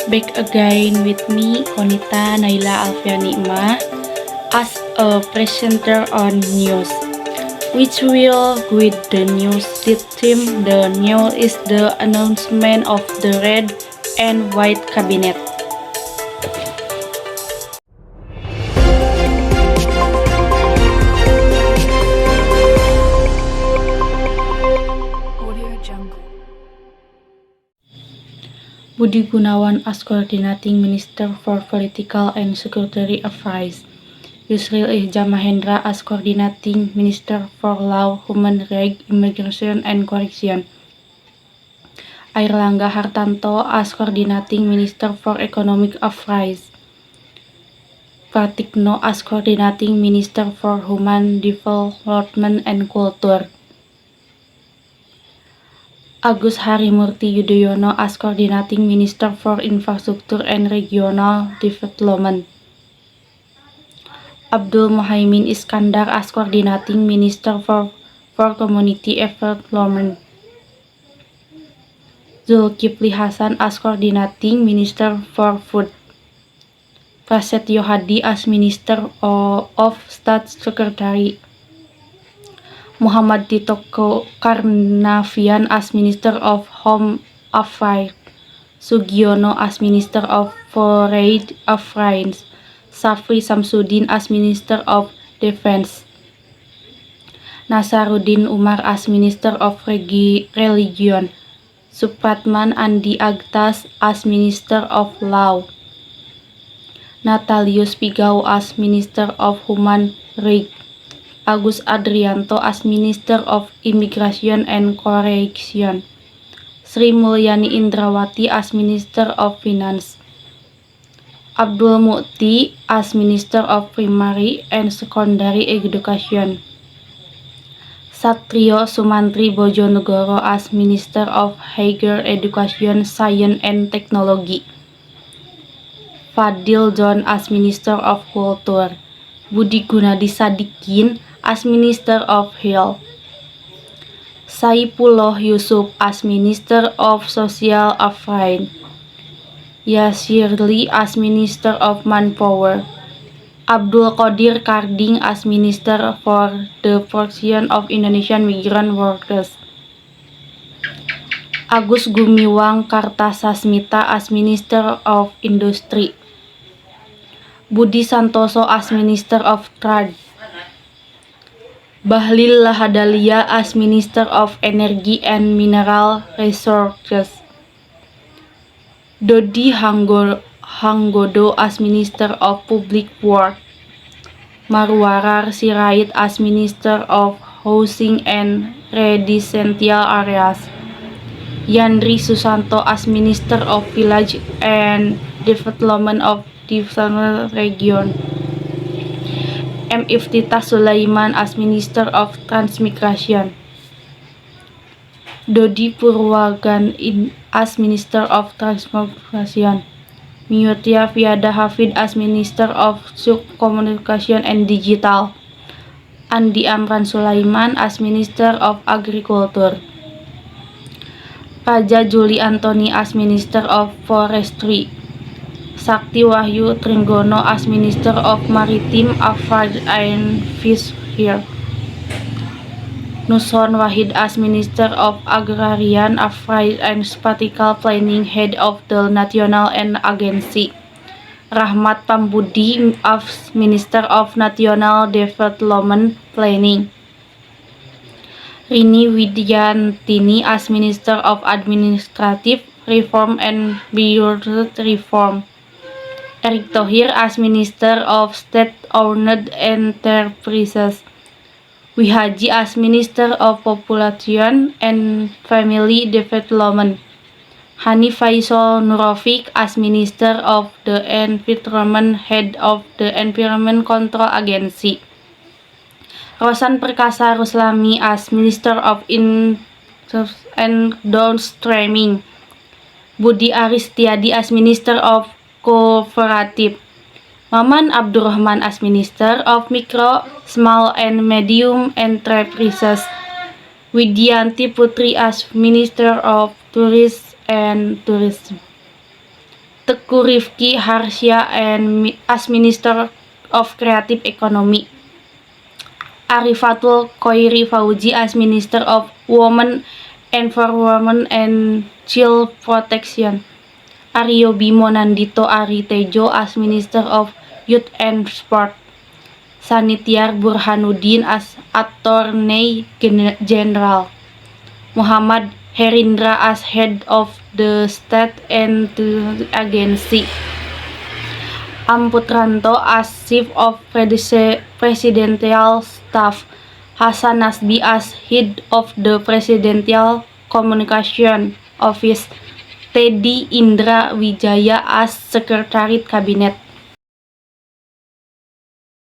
Back again with me, Konita Naila Alfianima, as a presenter on news, which will with the news. The theme the news is the announcement of the red and white cabinet. Budi Gunawan as Coordinating Minister for Political and Security Affairs. Yusril Ihja Mahendra as Coordinating Minister for Law, Human Rights, Immigration and Correction. Airlangga Hartanto as Coordinating Minister for Economic Affairs. Pratikno as Coordinating Minister for Human Development and Culture. Agus Harimurti Yudhoyono as Coordinating Minister for Infrastructure and Regional Development. Abdul Muhaimin Iskandar as Coordinating Minister for Community Development. Zulkifli Hasan as Coordinating Minister for Food. Prasetyo Hadi as Minister of State Secretary. Muhammad Tito Karnavian as Minister of Home Affairs. Sugiono as Minister of Foreign Affairs. Safri Samsudin as Minister of Defense. Nasaruddin Umar as Minister of Religion. Supratman Andi Agtas as Minister of Law. Natalius Pigau as Minister of Human Rights. Agus Adrianto as Minister of Immigration and Correction. Sri Mulyani Indrawati as Minister of Finance. Abdul Mukti as Minister of Primary and Secondary Education. Satrio Sumantri Bojonegoro as Minister of Higher Education, Science and Technology. Fadil John as Minister of Culture. Budi Gunadi Sadikin as Minister of Health. Saipullah Yusuf as Minister of Social Affairs. Yasirli as Minister of Manpower. Abdul Qadir Karding as Minister for the Protection of Indonesian Migrant Workers. Agus Gumiwang Kartasasmita as Minister of Industry. Budi Santoso as Minister of Trade. Bahlil Lahadalia as Minister of Energy and Mineral Resources. Dodi Hanggodo as Minister of Public Works. Marwarar Sirait as Minister of Housing and Residential Areas. Yandri Susanto as Minister of Village and Development of Development Region. M. Iftitah Sulaiman as Minister of Transmigration. Dodi Purwagan as Minister of Transmigration. Miyutia Fiada Hafid as Minister of Communication and Digital. Andi Amran Sulaiman as Minister of Agriculture. Raja Juli Antoni as Minister of Forestry. Sakti Wahyu Trenggono as Minister of Maritime Affairs and Fisheries. Nusron Wahid as Minister of Agrarian Affairs and Spatial Planning, Head of the National and Agency. Rahmat Pambudi as Minister of National Development Planning. Rini Widyantini as Minister of Administrative Reform and Bureaucracy Reform. Erick Thohir as Minister of State-Owned Enterprises. Wihaji as Minister of Population and Family Development. Hani Faisal Nurofik as Minister of the Environment, Head of the Environment Control Agency. Rosan Perkasa Ruslami as Minister of Industry and Downstreaming. Budi Aris Setiadi as Minister of Cooperative. Maman Abdurrahman as Minister of Micro, Small and Medium Enterprises. Widianti Putri as Minister of Tourism and Tourism. Teguh Rifki Harsha as Minister of Creative Economy, Arifatul Khoiri Fauzi as Minister of Women Environment and Child Protection, Aryo Bimo Nandito Ari Tejo as Minister of Youth and Sport, Sanityar Burhanuddin as Attorney General, Muhammad Herindra as Head of the State Intelligence Agency, Amputranto as Chief of Presidential Staff, Hasan Nasbi as Head of the Presidential Communication Office, Teddy Indra Wijaya as Secretary Cabinet.